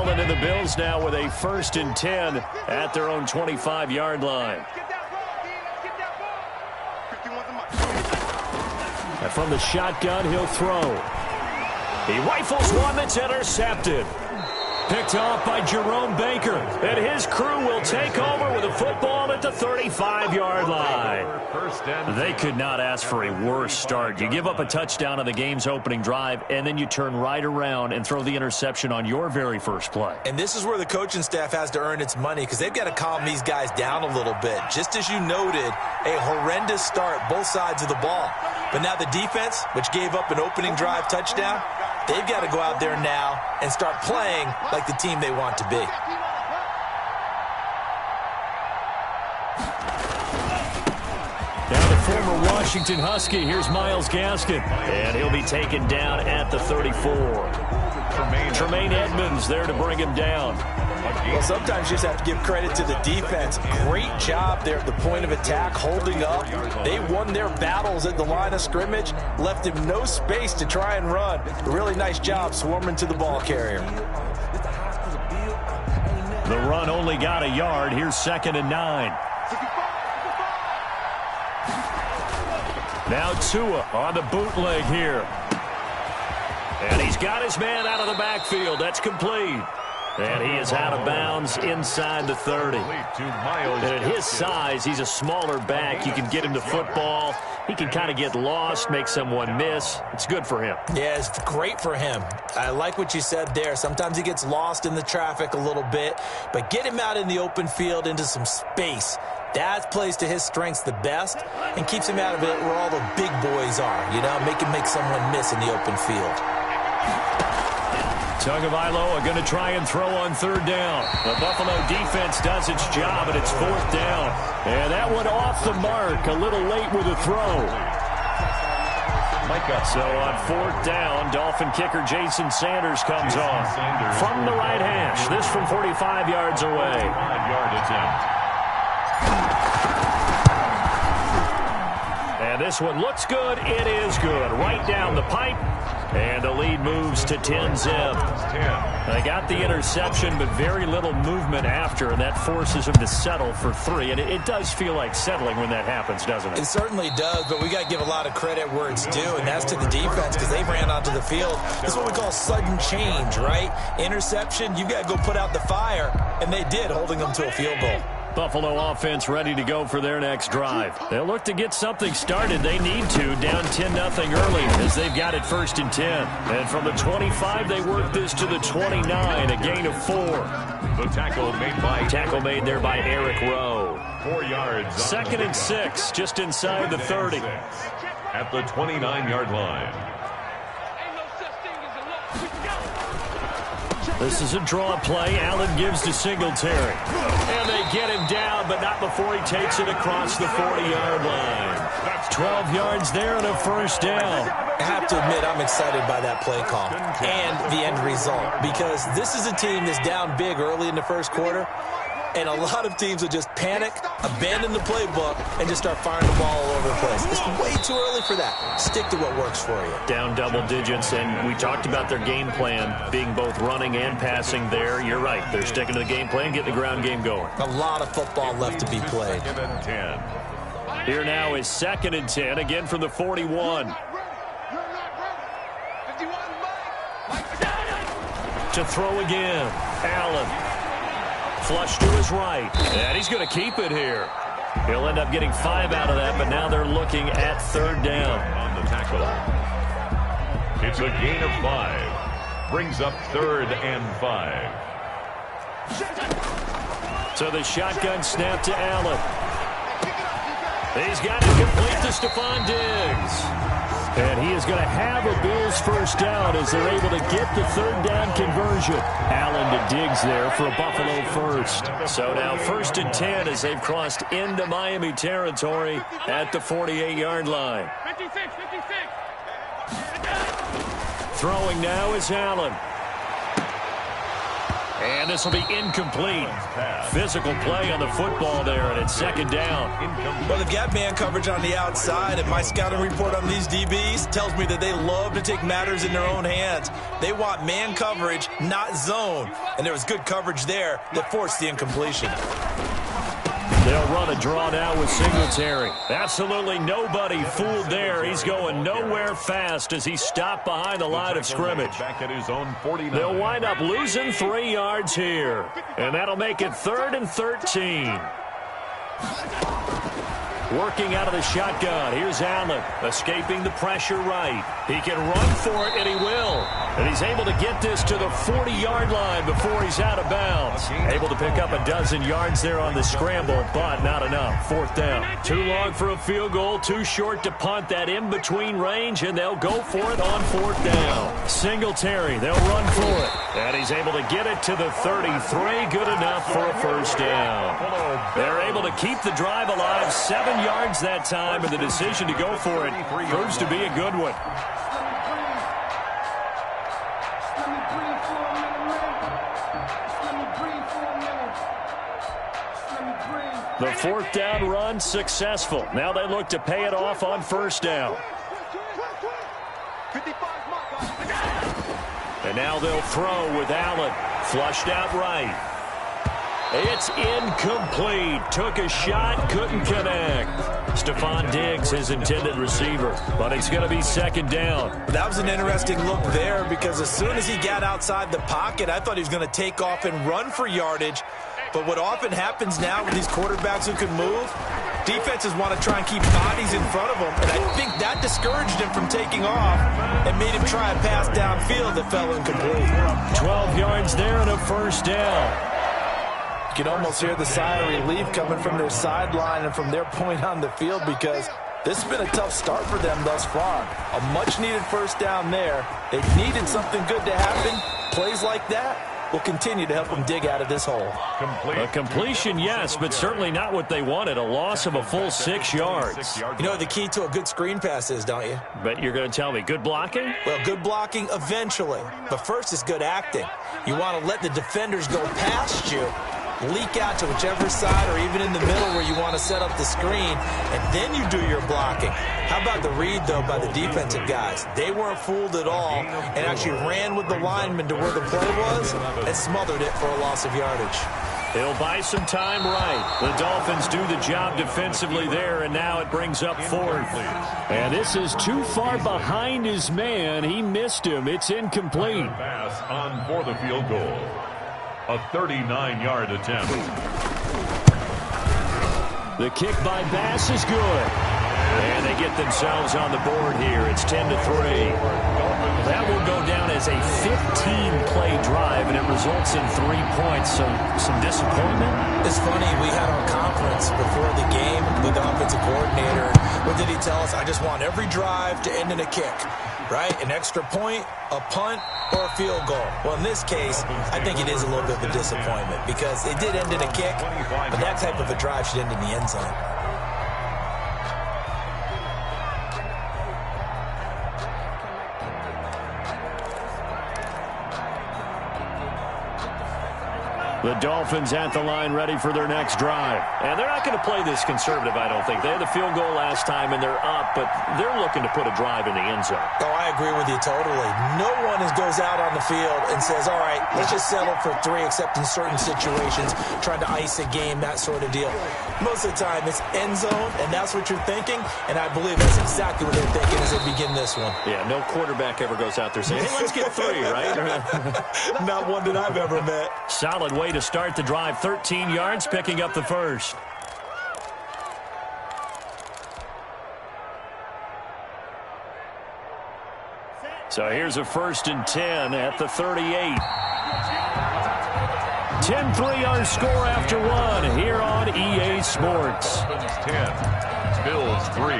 Allen and the Bills now with a 1st and 10 at their own 25-yard line. And from the shotgun, he'll throw. He rifles one that's intercepted. Picked off by Jerome Baker. And his crew will take over with a football at the 35-yard line. They could not ask for a worse start. You give up a touchdown on the game's opening drive, and then you turn right around and throw the interception on your very first play. And this is where the coaching staff has to earn its money, because they've got to calm these guys down a little bit. Just as you noted, a horrendous start, both sides of the ball. But now the defense, which gave up an opening drive touchdown, they've got to go out there now and start playing like the team they want to be. Now the former Washington Husky, here's Myles Gaskin. And he'll be taken down at the 34. Tremaine Edmonds there to bring him down. Well, sometimes you just have to give credit to the defense. Great job there at the point of attack, holding up. They won their battles at the line of scrimmage, left him no space to try and run. A really nice job swarming to the ball carrier. The run only got a yard. Here's 2nd and 9. Now Tua on the bootleg here. And he's got his man out of the backfield. That's complete. And he is out of bounds inside the 30. And at his size, he's a smaller back. You can get him the football. He can kind of get lost, make someone miss. It's good for him. Yeah, it's great for him. I like what you said there. Sometimes he gets lost in the traffic a little bit. But get him out in the open field into some space. That plays to his strengths the best and keeps him out of it where all the big boys are. You know, make him make someone miss in the open field. Tagovailoa going to try and throw on 3rd down. The Buffalo defense does its job, and it's 4th down. And that one off the mark, a little late with a throw. So on 4th down, Dolphin kicker Jason Sanders comes on from the right hash. This from 45 yards away. And this one looks good. It is good. Right down the pipe. And the lead moves to 10-zip. They got the interception, but very little movement after, and that forces them to settle for 3. And it does feel like settling when that happens, doesn't it? It certainly does, but we got to give a lot of credit where it's due, and that's to the defense because they ran onto the field. That's what we call sudden change, right? Interception, you got to go put out the fire, and they did, holding them to a field goal. Buffalo offense ready to go for their next drive. They'll look to get something started. They need to, down 10-0 early as they've got it 1st and 10. And from the 25, they work this to the 29, a gain of 4. The tackle made there by Eric Rowe. 4 yards. 2nd and 6, just inside the 30. At the 29-yard line. This is a draw play. Allen gives to Singletary. And they get him down, but not before he takes it across the 40-yard line. 12 yards there and a 1st down. I have to admit, I'm excited by that play call and the end result because this is a team that's down big early in the 1st quarter, and a lot of teams will just panic, abandon the playbook, and just start firing the ball all over the place. It's way too early for that. Stick to what works for you. Down double digits, and we talked about their game plan being both running and passing there. You're right. They're sticking to the game plan, getting the ground game going. A lot of football left to be played. Here now is 2nd and 10, again from the 41. To throw again. Allen. Flush to his right. And he's going to keep it here. He'll end up getting 5 out of that, but now they're looking at 3rd down. On the tackle. It's a gain of 5. Brings up 3rd and 5. So the shotgun snap to Allen. He's got it complete to Stephon Diggs. And he is going to have a Bills 1st down as they're able to get the 3rd down conversion. Allen to Diggs there for a Buffalo 1st. So now 1st and 10 as they've crossed into Miami territory at the 48-yard line. 56. Throwing now is Allen. And this will be incomplete. Physical play on the football there, and it's 2nd down. Well, they've got man coverage on the outside, and my scouting report on these DBs tells me that they love to take matters in their own hands. They want man coverage, not zone. And there was good coverage there that forced the incompletion. They'll run a draw now with Singletary. Absolutely nobody fooled there. He's going nowhere fast as he stopped behind the line of scrimmage. Back at his own 49. They'll wind up losing 3 yards here. And that'll make it 3rd and 13. Working out of the shotgun. Here's Allen, escaping the pressure right. He can run for it, and he will. And he's able to get this to the 40-yard line before he's out of bounds. Able to pick up a dozen yards there on the scramble, but not enough. 4th down. Too long for a field goal, too short to punt that in-between range, and they'll go for it on 4th down. Singletary, they'll run for it. And he's able to get it to the 33. Good enough for a 1st down. They're able to keep the drive alive. 7 yards that time, and the decision to go for it proves to be a good one. The 4th down run successful. Now they look to pay it off on 1st down. And now they'll throw with Allen. Flushed out right. It's incomplete. Took a shot, couldn't connect. Stephon Diggs, his intended receiver. But it's going to be 2nd down. That was an interesting look there because as soon as he got outside the pocket, I thought he was going to take off and run for yardage. But what often happens now with these quarterbacks who can move, defenses want to try and keep bodies in front of them. And I think that discouraged him from taking off and made him try a pass downfield that fell incomplete. 12 yards there and a 1st down. You can almost hear the sigh of relief coming from their sideline and from their point on the field because this has been a tough start for them thus far. A much-needed 1st down there. They needed something good to happen. Plays like that will continue to help them dig out of this hole. A completion, yes, but certainly not what they wanted. A loss of a full 6 yards. You know what the key to a good screen pass is, don't you? But you're going to tell me, good blocking? Well, good blocking eventually. But first is good acting. You want to let the defenders go past you, leak out to whichever side or even in the middle where you want to set up the screen, and then you do your blocking. How about the read, though, by the defensive guys? They weren't fooled at all and actually ran with the lineman to where the play was and smothered it for a loss of yardage. He'll buy some time right. The Dolphins do the job defensively there, and now it brings up 4th. And this is too far behind his man. He missed him. It's incomplete. Pass on for the field goal. A 39-yard attempt. The kick by Bass is good. And they get themselves on the board here. It's 10-3. That will go down as a 15-play drive, and it results in 3 points. So some disappointment. It's funny, we had our conference before the game with the offensive coordinator. What did he tell us? I just want every drive to end in a kick, right? An extra point, a punt, or a field goal. Well, in this case, I think it is a little bit of a disappointment because it did end in a kick, but that type of a drive should end in the end zone. The Dolphins at the line ready for their next drive. And they're not going to play this conservative, I don't think. They had the field goal last time, and they're up, but they're looking to put a drive in the end zone. Oh, I agree with you totally. No one goes out on the field and says, all right, let's just settle for 3, except in certain situations, trying to ice a game, that sort of deal. Most of the time, it's end zone, and that's what you're thinking, and I believe that's exactly what they're thinking as they begin this one. Yeah, no quarterback ever goes out there saying, hey, let's get 3, right? Not one that I've ever met. Solid way to start the drive. 13 yards, picking up the 1st. So here's a 1st and 10 at the 38. 10-3 our score after 1 here on EA Sports. 10, Bills 3.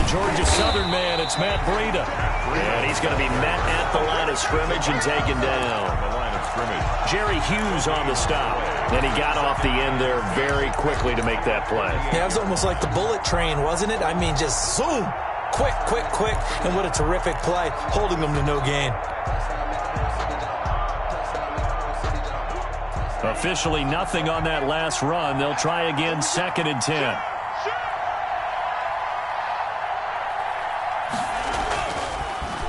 Georgia Southern man, it's Matt Breida. And he's going to be met at the line of scrimmage and taken down. The line of scrimmage. Jerry Hughes on the stop. And he got off the end there very quickly to make that play. Yeah, it was almost like the bullet train, wasn't it? I mean, just zoom. Quick, quick, quick. And what a terrific play, holding them to no gain. Officially nothing on that last run. They'll try again, 2nd and 10.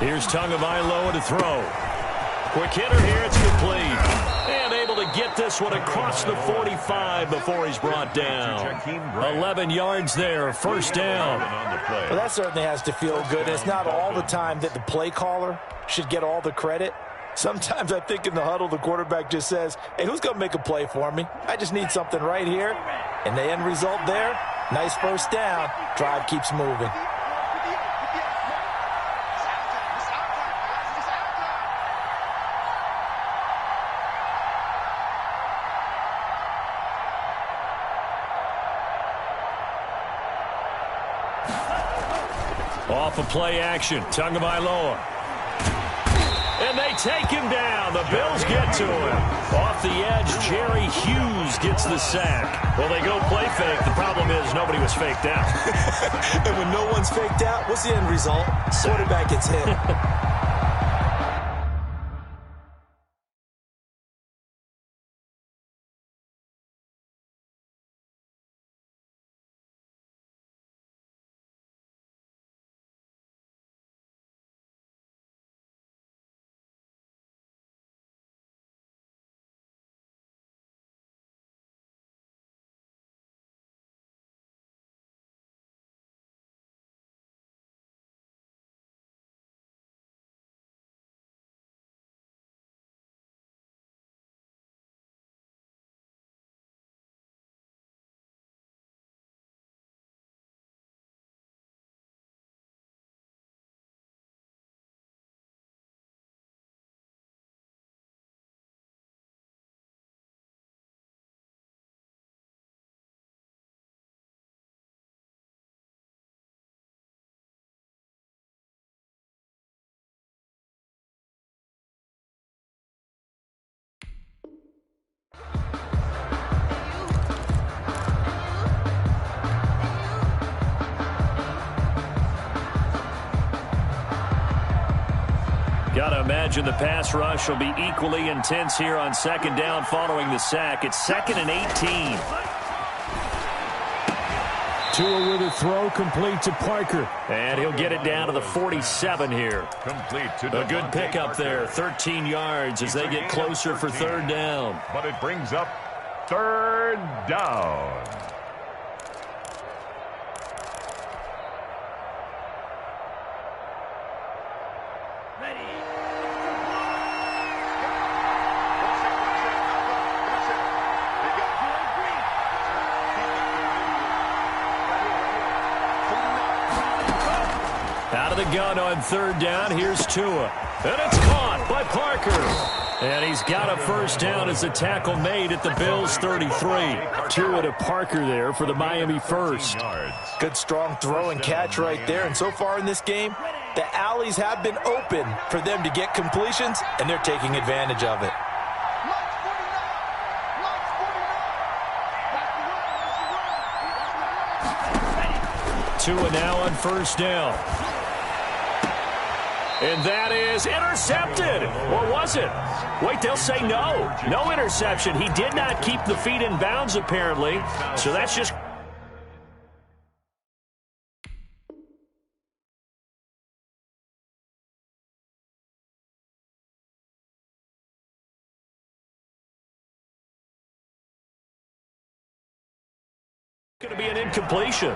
Here's Tagovailoa to throw. Quick hitter here, it's complete. And able to get this one across the 45 before he's brought down. 11 yards there, 1st down. Well, that certainly has to feel good. It's not all the time that the play caller should get all the credit. Sometimes I think in the huddle, the quarterback just says, hey, who's going to make a play for me? I just need something right here. And the end result there, nice 1st down. Drive keeps moving. Off of play action, Tagovailoa. And they take him down. The Bills get to him. Off the edge, Jerry Hughes gets the sack. Well, they go play fake. The problem is nobody was faked out. And when no one's faked out, what's the end result? Quarterback gets hit. Got to imagine the pass rush will be equally intense here on 2nd down following the sack. It's 2nd and 18. Tua with a throw complete to Parker. And he'll get it down to the 47 here. Complete to a good pickup there, 13 yards as they get closer for 3rd down. But it brings up 3rd down. Out of the gun on 3rd down, here's Tua. And it's caught by Parker. And he's got a 1st down as the tackle made at the Bills' 33. Tua to Parker there for the Miami 1st. Good strong throw and catch right there. And so far in this game, the alleys have been open for them to get completions, and they're taking advantage of it. Tua now on 1st down. And that is intercepted. Or was it? Wait, they'll say no. No interception. He did not keep the feet in bounds, apparently. So that's just... going to be an incompletion.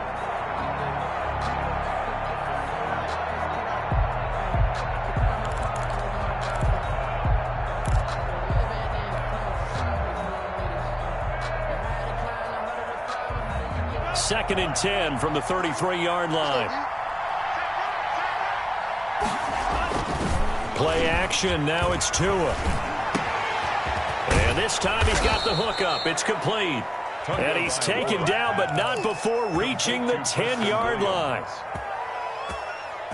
Second and 10 from the 33-yard line. Play action. Now it's Tua. And this time he's got the hook up. It's complete. And he's taken down, but not before reaching the 10-yard line.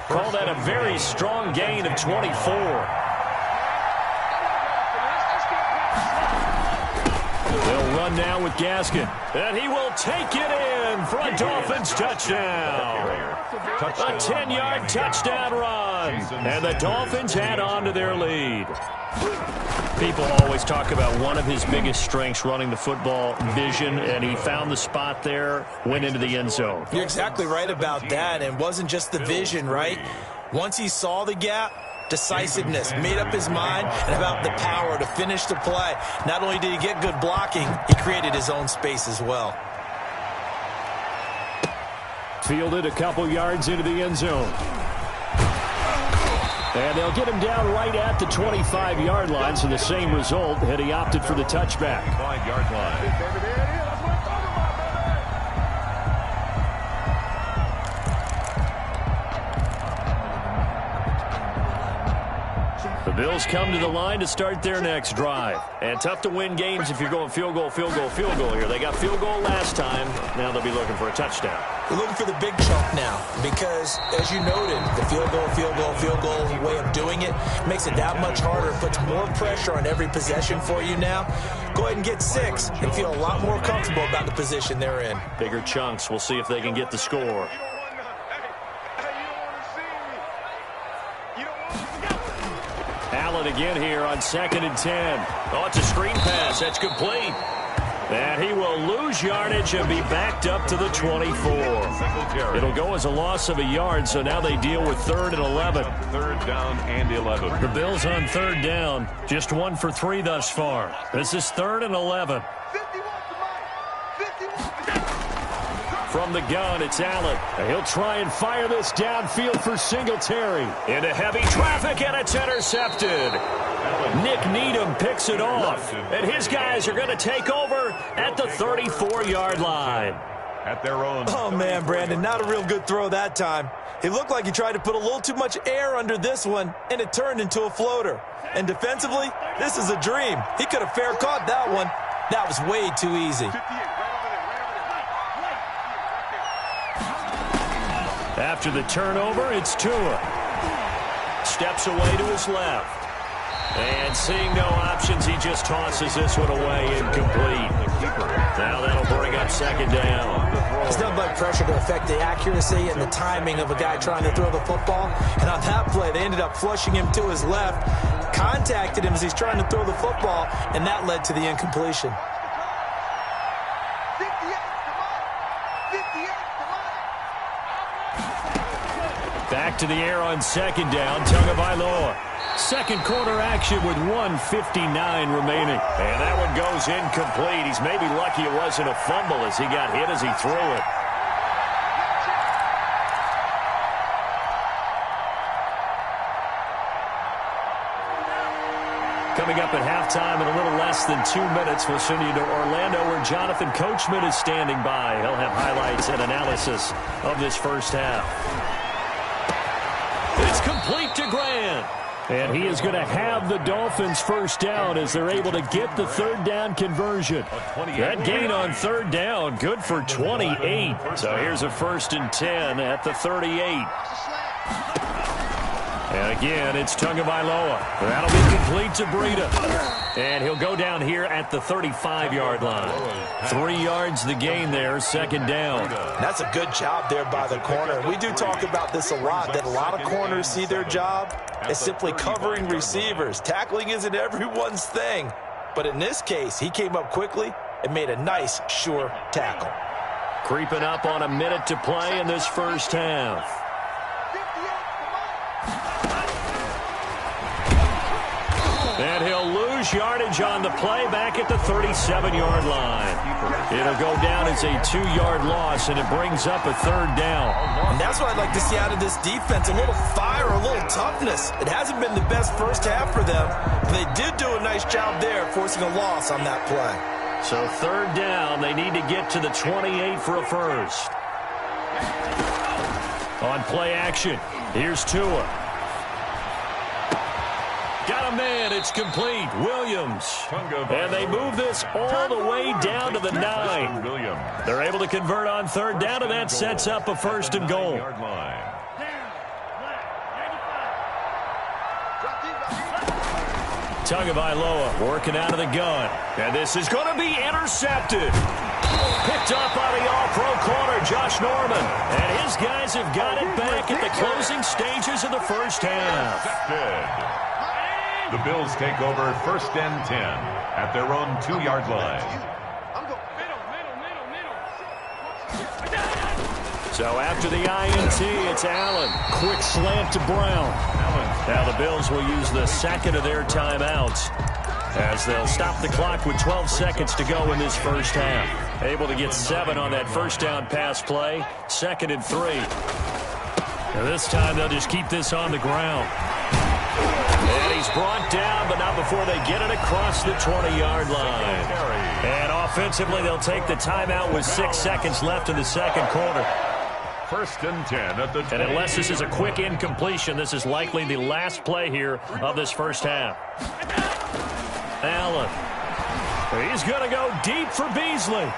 Call that a very strong gain of 24. They'll run now with Gaskin. And he will take it in for a Dolphins touchdown. A 10-yard touchdown run. And the Dolphins add on to their lead. People always talk about one of his biggest strengths running the football, vision, and he found the spot there, went into the end zone. You're exactly right about that, and it wasn't just the vision, right? Once he saw the gap, decisiveness, made up his mind, and about the power to finish the play. Not only did he get good blocking, he created his own space as well. Fielded a couple yards into the end zone. And they'll get him down right at the 25-yard line, so the same result had he opted for the touchback. 5-yard line. The Bills come to the line to start their next drive. And tough to win games if you're going field goal, field goal, field goal here. They got field goal last time. Now they'll be looking for a touchdown. They're looking for the big chunk now because, as you noted, the field goal way of doing it makes it that much harder, puts more pressure on every possession for you now. Go ahead and get 6 and feel a lot more comfortable about the position they're in. Bigger chunks. We'll see if they can get the score. Allen again here on 2nd and 10. Oh, it's a screen pass. That's complete. And he will lose yardage and be backed up to the 24. It'll go as a loss of a yard, so now they deal with 3rd and 11. 3rd down and 11. The Bills on 3rd down. Just 1 for 3 thus far. This is 3rd and 11. From the gun, it's Allen. He'll try and fire this downfield for Singletary. Into heavy traffic, and it's intercepted. Nick Needham picks it off. And his guys are going to take over at the 34-yard line. At their own. Oh, man, Brandon, not a real good throw that time. It looked like he tried to put a little too much air under this one, and it turned into a floater. And defensively, this is a dream. He could have fair caught that one. That was way too easy. After the turnover, it's Tua. Steps away to his left. And seeing no options, he just tosses this one away, incomplete. Now that'll bring up 2nd down. It's nothing but pressure to affect the accuracy and the timing of a guy trying to throw the football. And on that play, they ended up flushing him to his left, contacted him as he's trying to throw the football, and that led to the incompletion. Back to the air on 2nd down, Tagovailoa. Second quarter action with 1:59 remaining. And that one goes incomplete. He's maybe lucky it wasn't a fumble as he got hit as he threw it. Coming up at halftime in a little less than 2 minutes, we'll send you to Orlando where Jonathan Coachman is standing by. He'll have highlights and analysis of this first half. It's complete to Grant. And he is going to have the Dolphins first down as they're able to get the 3rd down conversion. That gain on 3rd down, good for 28. So here's a 1st and 10 at the 38. And again, it's Tagovailoa. That'll be complete to Breida. And he'll go down here at the 35-yard line. 3 yards the gain there, 2nd down. That's a good job there by the corner. We do talk about this a lot, that a lot of corners see their job as simply covering receivers. Tackling isn't everyone's thing. But in this case, he came up quickly and made a nice, sure tackle. Creeping up on a minute to play in this first half. And he'll lose yardage on the play back at the 37-yard line. It'll go down as a 2-yard loss, and it brings up a 3rd down. And that's what I'd like to see out of this defense, a little fire, a little toughness. It hasn't been the best first half for them, but they did do a nice job there forcing a loss on that play. So 3rd down, they need to get to the 28 for a first. On play action, here's Tua. Got a man, it's complete. Williams. And they move this all the way down to the 9. They're able to convert on 3rd down, and that sets up a 1st and goal. Tagovailoa working out of the gun. And this is going to be intercepted. Picked up by the all-pro corner, Josh Norman. And his guys have got it back at the closing stages of the first half. The Bills take over 1st and 10 at their own 2-yard line. So after the INT, it's Allen. Quick slant to Brown. Now the Bills will use the second of their timeouts as they'll stop the clock with 12 seconds to go in this first half. Able to get 7 on that first down pass play. 2nd and 3. And this time they'll just keep this on the ground. And he's brought down, but not before they get it across the 20-yard line. And offensively, they'll take the timeout with 6 seconds left in the second quarter. 1st and 10 at the 20. And unless this is a quick incompletion, this is likely the last play here of this first half. Allen. He's going to go deep for Beasley.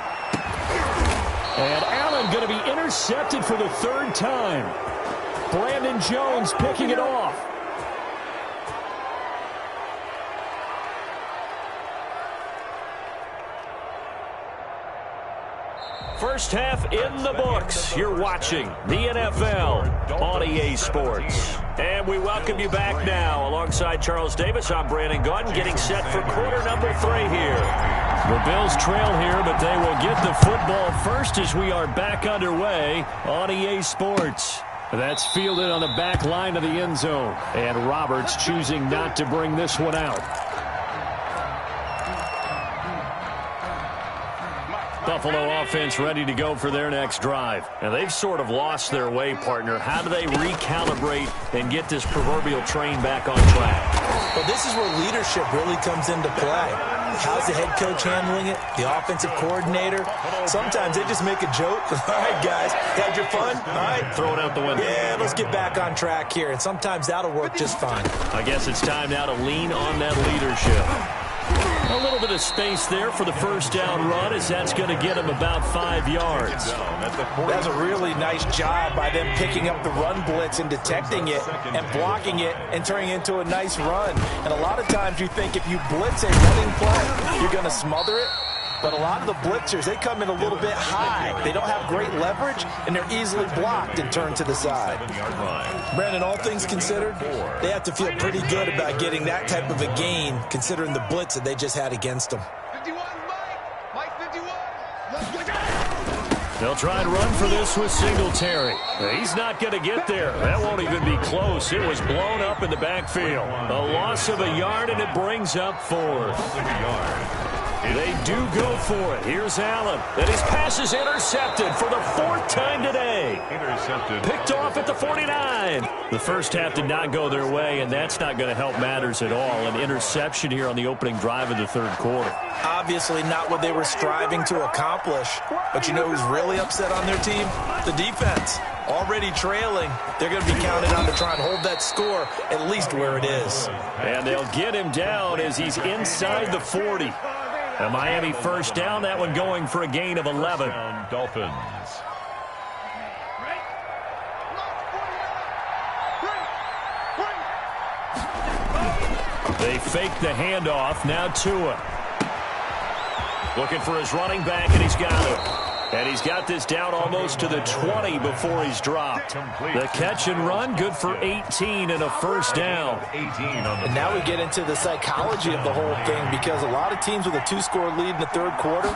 And Allen going to be intercepted for the 3rd time. Brandon Jones picking it off. First half in the books. You're watching the NFL on EA Sports. And we welcome you back now. Alongside Charles Davis, I'm Brandon Gaudin, getting set for quarter number 3 here. The Bills trail here, but they will get the football first as we are back underway on EA Sports. That's fielded on the back line of the end zone. And Roberts choosing not to bring this one out. Buffalo offense ready to go for their next drive. Now, they've sort of lost their way, partner. How do they recalibrate and get this proverbial train back on track? Well, this is where leadership really comes into play. How's the head coach handling it? The offensive coordinator? Sometimes they just make a joke. All right, guys, had your fun? All right. Throw it out the window. Yeah, let's get back on track here. And sometimes that'll work just fine. I guess it's time now to lean on that leadership. A little bit of space there for the first down run, as that's going to get him about 5 yards. That's a really nice job by them picking up the run blitz and detecting it and blocking it and turning it into a nice run. And a lot of times you think if you blitz a running play, you're going to smother it. But a lot of the blitzers, they come in a little bit high. They don't have great leverage, and they're easily blocked and turned to the side. Brandon, all things considered, they have to feel pretty good about getting that type of a gain, considering the blitz that they just had against them. They'll try and run for this with Singletary. He's not going to get there. That won't even be close. It was blown up in the backfield. A loss of a yard, and it brings up 4. They do go for it. Here's Allen. And his pass is intercepted for the 4th time today. Intercepted. Picked off at the 49. The first half did not go their way, and that's not going to help matters at all. An interception here on the opening drive of the 3rd quarter. Obviously not what they were striving to accomplish. But you know who's really upset on their team? The defense. Already trailing. They're going to be counted on to try and hold that score at least where it is. And they'll get him down as he's inside the 40. A Miami first down, that one going for a gain of 11. Dolphins. They fake the handoff, now Tua. Looking for his running back, and he's got it. And he's got this down almost to the 20 before he's dropped. The catch and run, good for 18 and a first down. And now we get into the psychology of the whole thing, because a lot of teams with a 2-score lead in the 3rd quarter,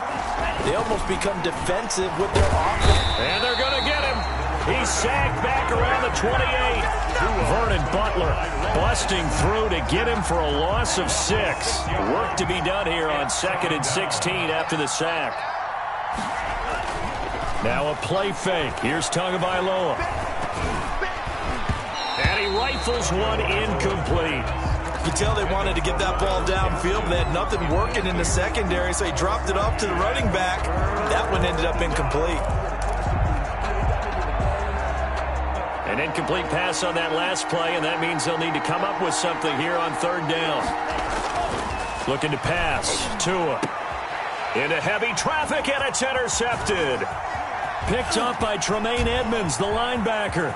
they almost become defensive with their offense. And they're going to get him. He's sacked back around the 28. Vernon Butler busting through to get him for a loss of 6. Work to be done here on 2nd and 16 after the sack. Now a play fake. Here's Tagovailoa. And he rifles one incomplete. You tell they wanted to get that ball downfield, but they had nothing working in the secondary, so he dropped it off to the running back. That one ended up incomplete. An incomplete pass on that last play, and that means they'll need to come up with something here on 3rd down. Looking to pass. Tua. Into heavy traffic, and it's intercepted. Picked up by Tremaine Edmonds, the linebacker.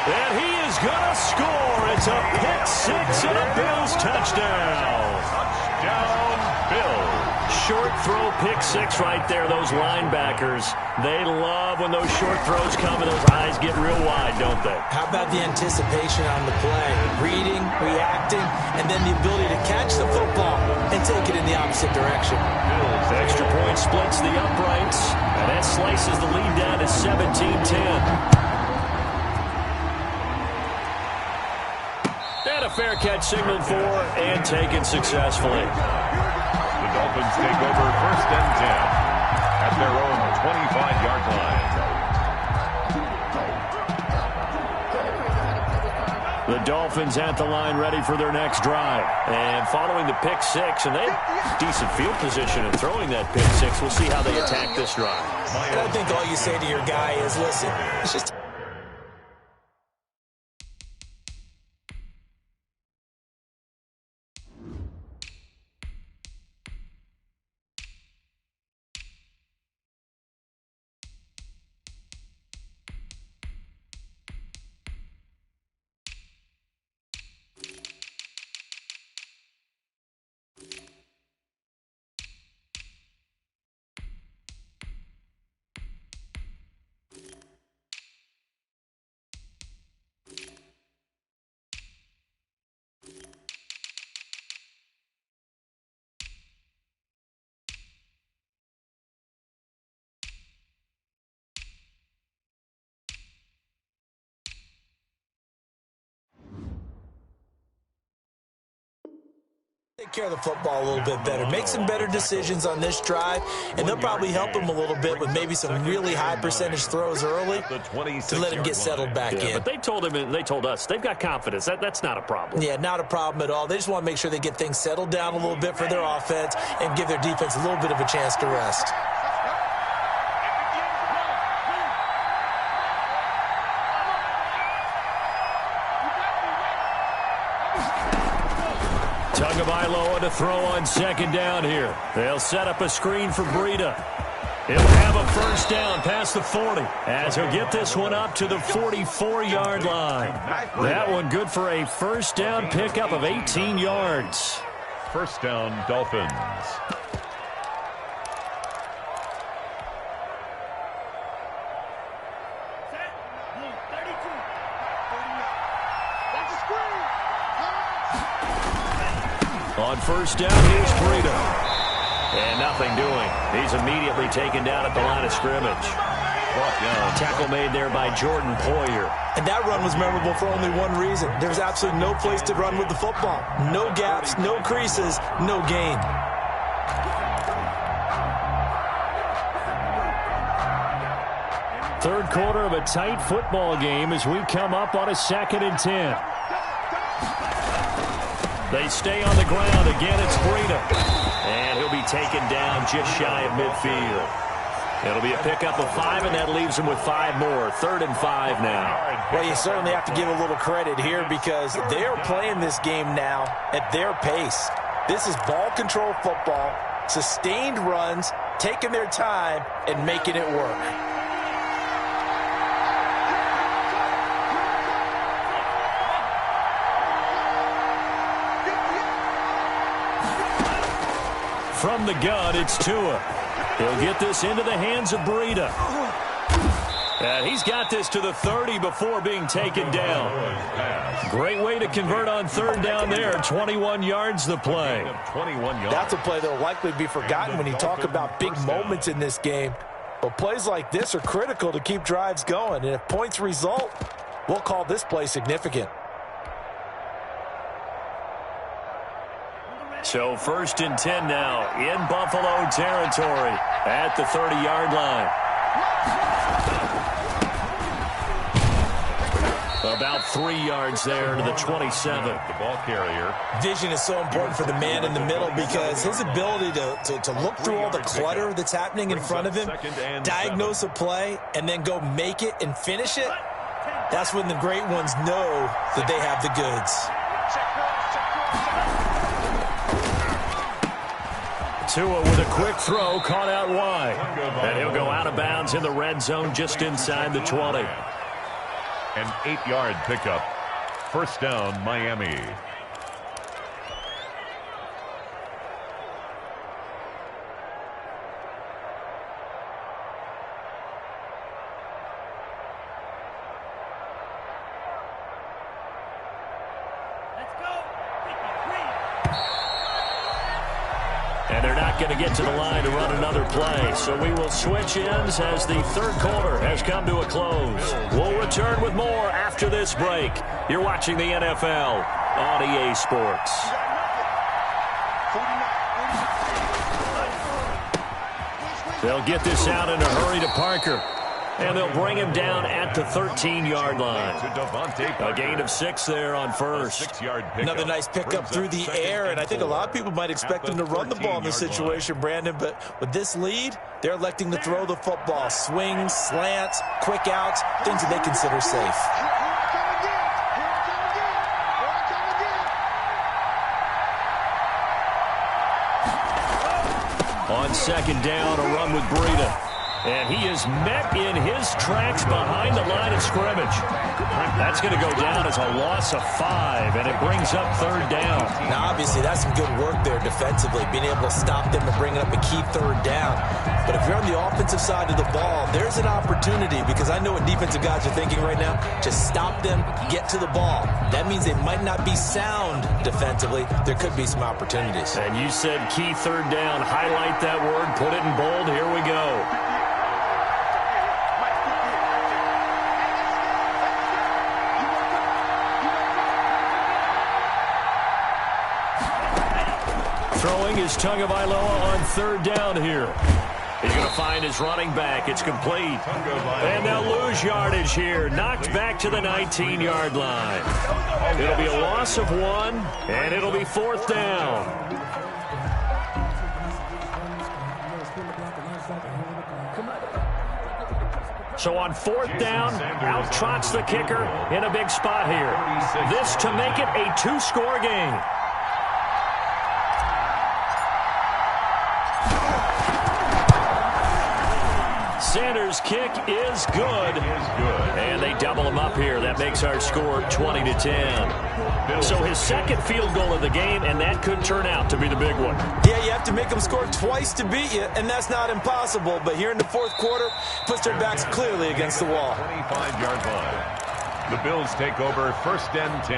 And he is going to score. It's a pick-6 and a Bills touchdown. Touchdown, Bills. Short throw pick-6 right there, those linebackers. They love when those short throws come and those eyes get real wide, don't they? How about the anticipation on the play? Reading, reacting, and then the ability to catch the football and take it in the opposite direction. Bills extra point splits the uprights, and that slices the lead down to 17-10. And a fair catch signaled for and taken successfully. The Dolphins take over 1st and 10 at their own 25-yard line. The Dolphins at the line ready for their next drive. And following the pick-6, and they have decent field position in throwing that pick-6. We'll see how they attack this drive. And I think all you say to your guy is, listen, it's just... Take care of the football a little bit better. Make some better decisions on this drive, and they'll probably help him a little bit with maybe some really high percentage throws early to let him get settled back in. But they told him, and they told us, they've got confidence. That's not a problem. Yeah, not a problem at all. They just want to make sure they get things settled down a little bit for their offense and give their defense a little bit of a chance to rest. Tagovailoa to throw on 2nd down here. They'll set up a screen for Breida. He'll have a 1st down past the 40 as he'll get this one up to the 44-yard line. That one good for a 1st down pickup of 18 yards. 1st down, Dolphins. On 1st down, here's Breida. And nothing doing. He's immediately taken down at the line of scrimmage. Tackle made there by Jordan Poyer. And that run was memorable for only one reason. There's absolutely no place to run with the football. No gaps, no creases, no gain. Third quarter of a tight football game as we come up on a 2nd and 10. They stay on the ground. Again, it's Breida. And he'll be taken down just shy of midfield. It'll be a pickup of 5, and that leaves him with 5 more. 3rd and 5 now. Well, you certainly have to give a little credit here because they're playing this game now at their pace. This is ball control football, sustained runs, taking their time, and making it work. From the gun, it's Tua. He'll get this into the hands of Breida. And he's got this to the 30 before being taken down. Great way to convert on 3rd down there. 21 yards the play. That's a play that will likely be forgotten when you talk about big moments in this game. But plays like this are critical to keep drives going. And if points result, we'll call this play significant. So 1st and 10 now in Buffalo territory at the 30-yard line. About 3 yards there to the 27. The ball carrier. Vision is so important for the man in the middle because his ability to look through all the clutter that's happening in front of him, diagnose a play, and then go make it and finish it, that's when the great ones know that they have the goods. Tua with a quick throw, caught out wide. And he'll go out of bounds in the red zone just inside the 20. An 8-yard pickup. First down, Miami. And they're not going to get to the line to run another play. So we will switch ends as the third quarter has come to a close. We'll return with more after this break. You're watching the NFL on EA Sports. They'll get this out in a hurry to Parker. And they'll bring him down at the 13-yard line. A gain of 6 there on first. Another nice pickup through the air, and I think a lot of people might expect them to run the ball in this situation, Brandon, but with this lead, they're electing to throw the football. Swings, slants, quick outs, things that they consider safe. On second down, a run with Breida. And he is met in his tracks behind the line of scrimmage. That's going to go down as a loss of 5, and it brings up third down. Now, obviously, that's some good work there defensively, being able to stop them and bringing up a key third down. But if you're on the offensive side of the ball, there's an opportunity, because I know what defensive guys are thinking right now. Just stop them, get to the ball. That means they might not be sound defensively. There could be some opportunities. And you said key third down. Highlight that word. Put it in bold. Here we go. Throwing is Tagovailoa on third down here. He's going to find his running back. It's complete. And they'll lose yardage here. Knocked back to the 19-yard line. It'll be a loss of 1, and it'll be fourth down. So on fourth down, out trots the kicker in a big spot here. This to make it a 2-score game. Sanders' kick is good. And they double him up here. That makes our score 20-10. So his second field goal of the game, and that could turn out to be the big one. Yeah, you have to make them score twice to beat you, and that's not impossible. But here in the fourth quarter, puts their backs clearly against the wall. 25-yard line. The Bills take over first and 10.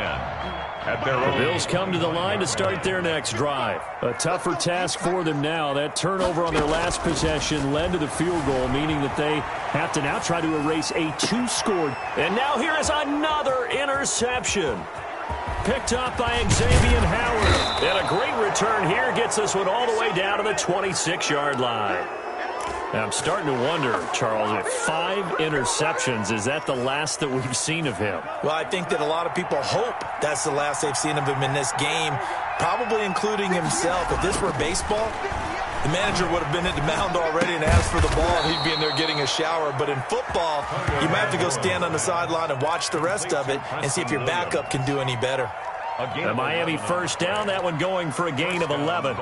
At their own. The Bills come to the line to start their next drive. A tougher task for them now. That turnover on their last possession led to the field goal, meaning that they have to now try to erase a 2-score. And now here is another interception. Picked up by Xavier Howard. And a great return here gets this one all the way down to the 26-yard line. Now, I'm starting to wonder, Charles, if 5 interceptions, is that the last that we've seen of him? Well, I think that a lot of people hope that's the last they've seen of him in this game, probably including himself. If this were baseball, the manager would have been at the mound already and asked for the ball, and he'd be in there getting a shower. But in football, you might have to go stand on the sideline and watch the rest of it and see if your backup can do any better. The Miami first down, that one going for a gain of 11.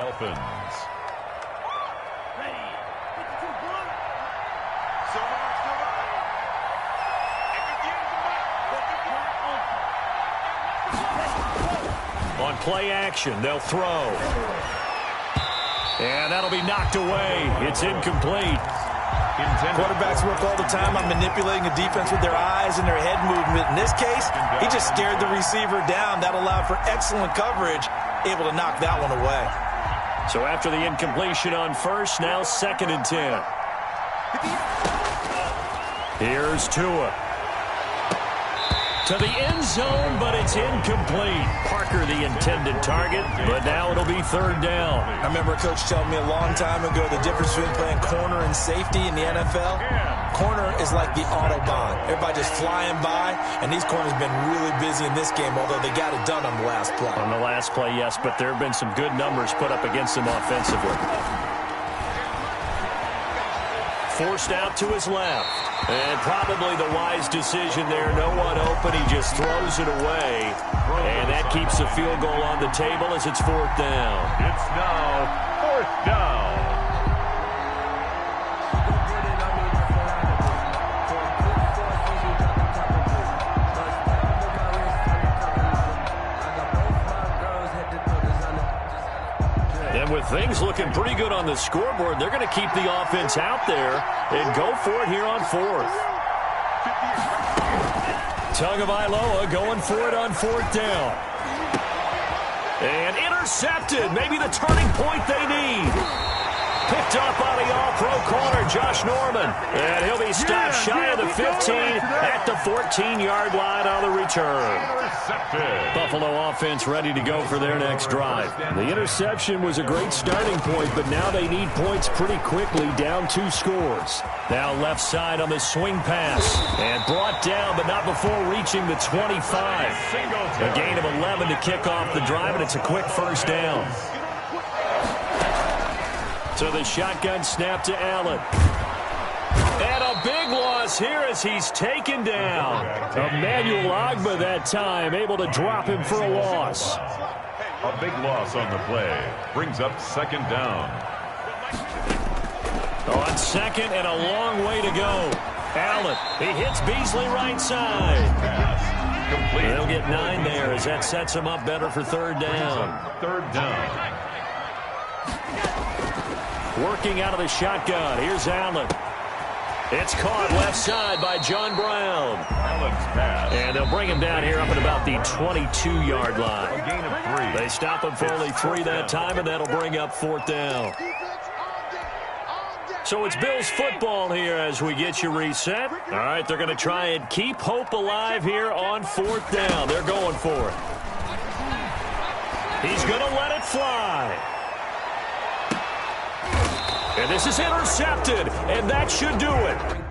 On play action, they'll throw. And that'll be knocked away. It's incomplete. Quarterbacks work all the time on manipulating a defense with their eyes and their head movement. In this case, he just stared the receiver down. That allowed for excellent coverage, able to knock that one away. So after the incompletion on first, now second and 10. Here's Tua. To the end zone, but it's incomplete. Parker, the intended target, but now it'll be third down. I remember a coach telling me a long time ago the difference between playing corner and safety in the NFL. Corner is like the Autobahn. Everybody just flying by, and these corners have been really busy in this game, although they got it done on the last play. On the last play, yes, but there have been some good numbers put up against him offensively. Forced out to his left. And probably the wise decision there. No one open. He just throws it away. And that keeps the field goal on the table as it's fourth down. It's now fourth down. Things looking pretty good on the scoreboard. They're going to keep the offense out there and go for it here on fourth. Tagovailoa going for it on fourth down. And intercepted. Maybe the turning point they need. Picked up by the all-pro corner, Josh Norman. And he'll be stopped shy of the 15 at the 14-yard line on the return. Buffalo offense ready to go for their next drive. The interception was a great starting point, but now they need points pretty quickly, down 2 scores. Now left side on the swing pass. And brought down, but not before reaching the 25. A gain of 11 to kick off the drive, and it's a quick first down. So the shotgun snap to Allen. And a big loss here as he's taken down. Emmanuel Ogbah that time, able to drop him for a loss. A big loss on the play. Brings up second down. On second and a long way to go. Allen, he hits Beasley right side. Pass complete. They'll get 9 there as that sets him up better for third down. Third down. Working out of the shotgun. Here's Allen. It's caught left side by John Brown. Allen's pass. And they'll bring him down here up at about the 22-yard A line. gain of 3. They stop him for only 3 that time, and that'll bring up fourth down. So it's Bills football here as we get you reset. All right, they're going to try and keep hope alive here on fourth down. They're going for it. He's going to let it fly. And this is intercepted, and that should do it.